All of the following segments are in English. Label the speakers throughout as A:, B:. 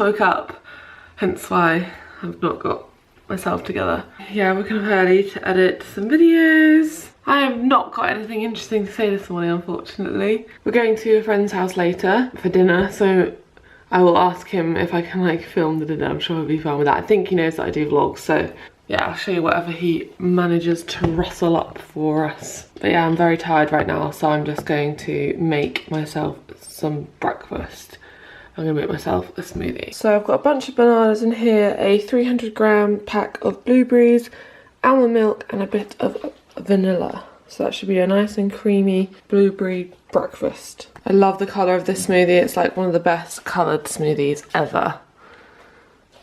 A: woke up, hence why I've not got myself together. Yeah, we're kind of early to edit some videos. I have not got anything interesting to say this morning, unfortunately. We're going to a friend's house later for dinner, so I will ask him if I can like film the dinner. I'm sure he'll be fine with that. I think he knows that I do vlogs, so yeah, I'll show you whatever he manages to rustle up for us. But yeah, I'm very tired right now, so I'm just going to make myself some breakfast. I'm gonna make myself a smoothie. So I've got a bunch of bananas in here, a 300-gram pack of blueberries, almond milk, and a bit of vanilla. So that should be a nice and creamy blueberry breakfast. I love the colour of this smoothie. It's like one of the best coloured smoothies ever.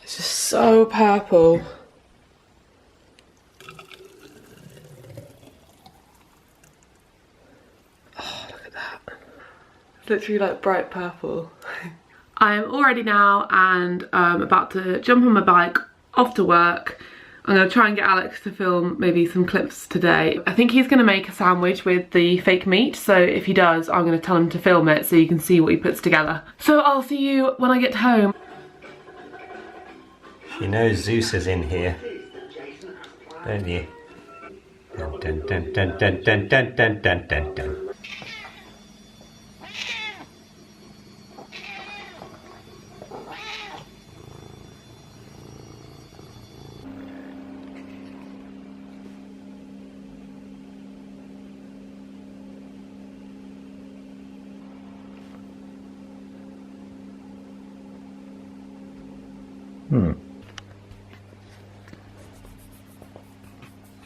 A: It's just so purple. Oh, look at that. It's literally like bright purple. I am all ready now and about to jump on my bike off to work. I'm going to try and get Alex to film maybe some clips today. I think he's going to make a sandwich with the fake meat, so if he does, I'm going to tell him to film it so you can see what he puts together. So I'll see you when I get home.
B: You know Zeus is in here, don't you? Dun, dun, dun, dun, dun, dun, dun, dun, dun, dun, dun.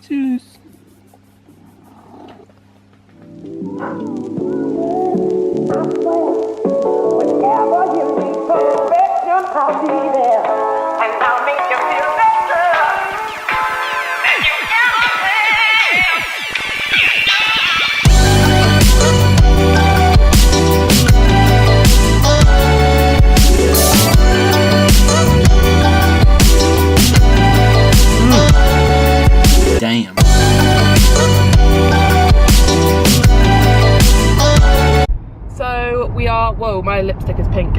C: Tschüss.
D: Whenever you need perfection, I'll be there, and I'll make you feel better than you ever
C: Damn.
A: So we are, whoa, my lipstick is pink.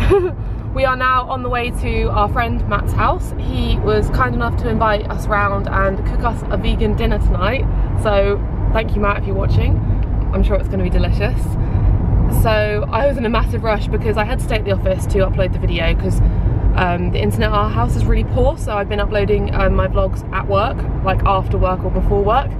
A: We are now on the way to our friend Matt's house. He was kind enough to invite us round and cook us a vegan dinner tonight. So thank you, Matt, if you're watching. I'm sure it's going to be delicious. So I was in a massive rush because I had to stay at the office to upload the video because the internet at our house is really poor, so I've been uploading my vlogs at work, like after work or before work.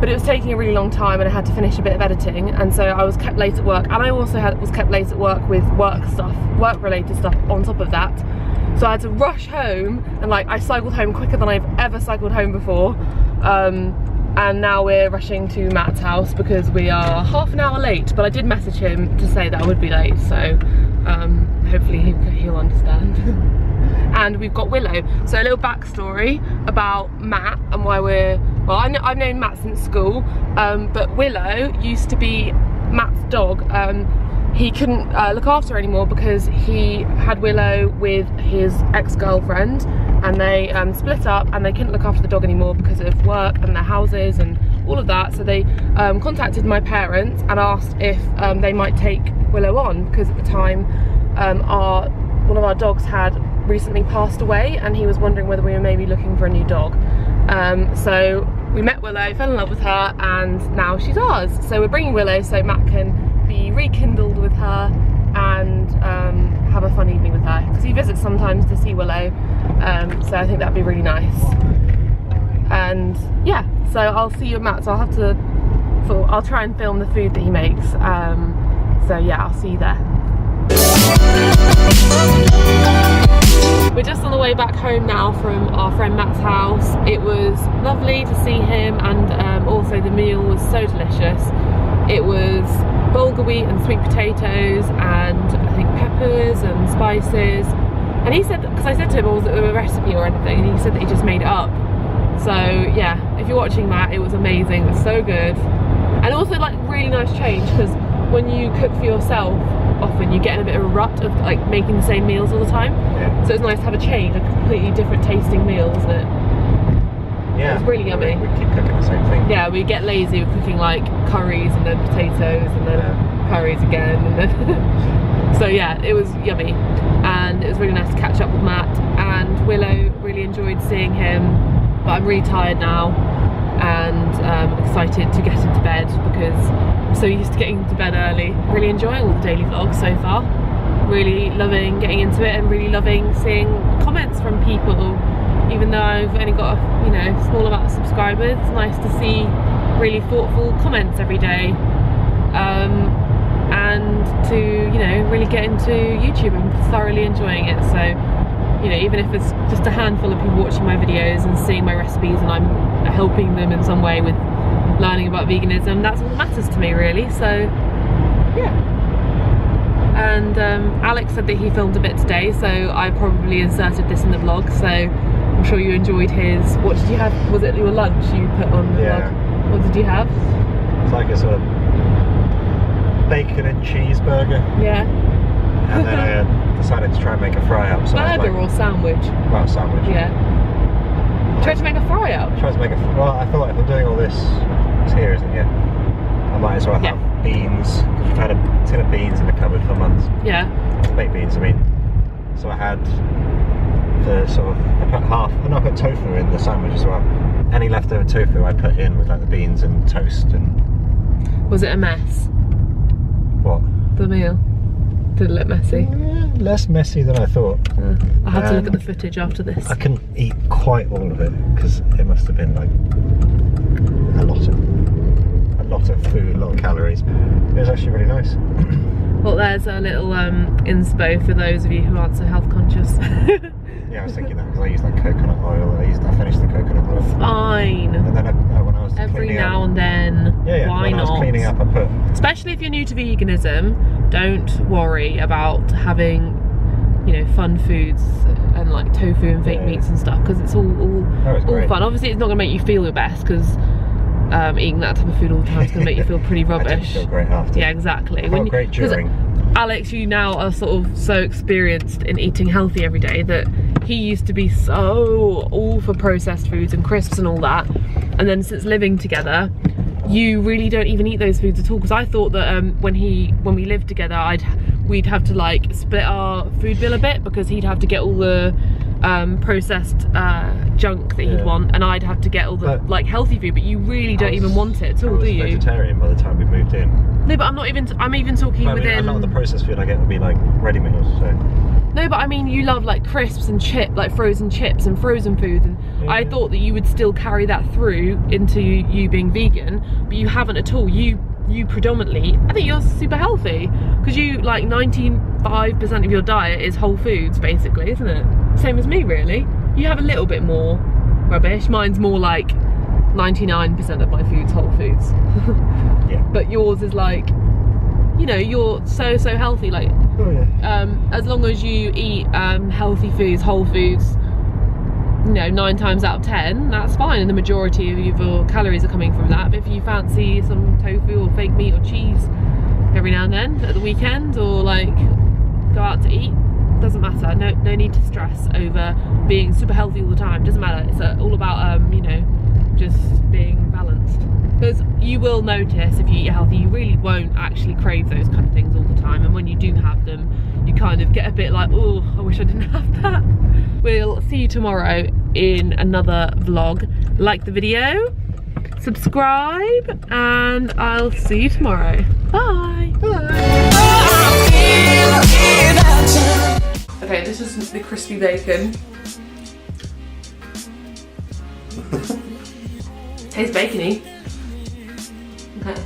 A: But it was taking a really long time and I had to finish a bit of editing, and so I was kept late at work, and I also was kept late at work with work related stuff on top of that. So I had to rush home, and like I cycled home quicker than I've ever cycled home before. And now we're rushing to Matt's house because we are half an hour late, but I did message him to say that I would be late, so hopefully he'll understand. And we've got Willow. So a little backstory about Matt and why we're, well, I've known Matt since school, but Willow used to be Matt's dog. He couldn't look after her anymore because he had Willow with his ex-girlfriend, and they split up and they couldn't look after the dog anymore because of work and their houses and all of that. So they contacted my parents and asked if they might take Willow on, because at the time one of our dogs had recently passed away and he was wondering whether we were maybe looking for a new dog. So we met Willow, fell in love with her, and now she's ours. So we're bringing Willow so Matt can be rekindled with her and have a fun evening with her, because he visits sometimes to see Willow, so I think that'd be really nice. And yeah, so I'll see you at Matt's. I'll try and film the food that he makes, so yeah, I'll see you there. We're just on the way back home now from our friend Matt's house. It was lovely to see him, and also the meal was so delicious. It was bulgur wheat and sweet potatoes and I think peppers and spices. And he said, because I said to him, was it a recipe or anything? And he said that he just made it up. So yeah, if you're watching that, it was amazing. It was so good. And also like really nice change, because when you cook for yourself, often you get in a bit of a rut of like making the same meals all the time. Yeah. So it's nice to have a change, a completely different tasting meal, isn't it?
B: Yeah,
A: It's really yummy.
B: We keep cooking the same thing.
A: Yeah, we get lazy with cooking like curries and then potatoes and then curries again and then so yeah, it was yummy, and it was really nice to catch up with Matt. And Willow, really enjoyed seeing him, but I'm really tired now and excited to get into bed because I'm so used to getting into bed early. Really enjoying all the daily vlogs so far. Really loving getting into it and really loving seeing comments from people. Even though I've only got a small amount of subscribers, it's nice to see really thoughtful comments every day, and to really get into YouTube. I'm thoroughly enjoying it. So even if it's just a handful of people watching my videos and seeing my recipes and I'm helping them in some way with learning about veganism, that's all that matters to me really. So yeah. And Alex said that he filmed a bit today, so I probably inserted this in the vlog, so I'm sure you enjoyed his. What did you have? Was it your lunch you put on the vlog? What did you have?
B: It's like a sort of bacon and cheeseburger.
A: Yeah.
B: And then I decided to try and make a fry up. So
A: burger or sandwich?
B: Well, sandwich.
A: Yeah. Tried to make a fry up?
B: Tried to make a well, I thought if I'm doing all this, it's here, isn't it? Yeah. I might as well have beans. We've had a tin of beans in the cupboard for months.
A: Yeah.
B: Baked beans, I mean. So I had the sort of, I put tofu in the sandwich as well. Any leftover tofu I put in with like the beans and toast and...
A: Was it a mess?
B: What?
A: The meal? Did it look messy?
B: Less messy than I thought.
A: I have to look at the footage after this.
B: I couldn't eat quite all of it because it must have been like a lot of food, a lot of calories. It was actually really nice.
A: Well, there's a little inspo for those of you who aren't so health conscious.
B: Yeah, I was thinking that because I used that coconut oil. I finished the coconut oil.
A: Fine.
B: And then when I was
A: every
B: cleaning
A: now
B: up,
A: and then.
B: Yeah,
A: why
B: when
A: not?
B: I was cleaning up, I put.
A: Especially if you're new to veganism, don't worry about having, fun foods and like tofu and fake meats and stuff, because it's all fun. Obviously, it's not going to make you feel your best because eating that type of food all the time is going to make you feel pretty rubbish.
B: I didn't feel great after.
A: Yeah, exactly.
B: I felt great during.
A: Alex, you now are sort of so experienced in eating healthy every day that he used to be so all for processed foods and crisps and all that, and then since living together you really don't even eat those foods at all, because I thought that when we lived together we'd have to like split our food bill a bit, because he'd have to get all the processed junk that he'd want, and I'd have to get all the like healthy food, but you really don't even want it at all, do you?
B: I was vegetarian by the time we moved in.
A: No, but I'm even talking within...
B: a lot of the processed food I get would be like ready meals, so...
A: No, but I mean, you love like crisps and like frozen chips and frozen food, and I thought that you would still carry that through into you being vegan, but you haven't at all. You predominantly, I think you're super healthy, because you like 95% of your diet is whole foods basically, isn't it? Same as me really. You have a little bit more rubbish. Mine's more like 99% of my food's whole foods.
B: Yeah. But
A: yours is like, you're so healthy, like as long as you eat healthy foods, whole foods, 9 times out of 10, that's fine, and the majority of your calories are coming from that. But if you fancy some tofu or fake meat or cheese every now and then at the weekend, or like go out to eat, doesn't matter. No need to stress over being super healthy all the time. Doesn't matter. It's all about just being balanced. Because you will notice if you eat healthy, you really won't actually crave those kind of things all the time, and when you do have them, you kind of get a bit like, oh, I wish I didn't have that. We'll see you tomorrow in another vlog. Like the video, subscribe, and I'll see you tomorrow. Bye. Okay, this is the crispy bacon. Tastes bacony. Okay.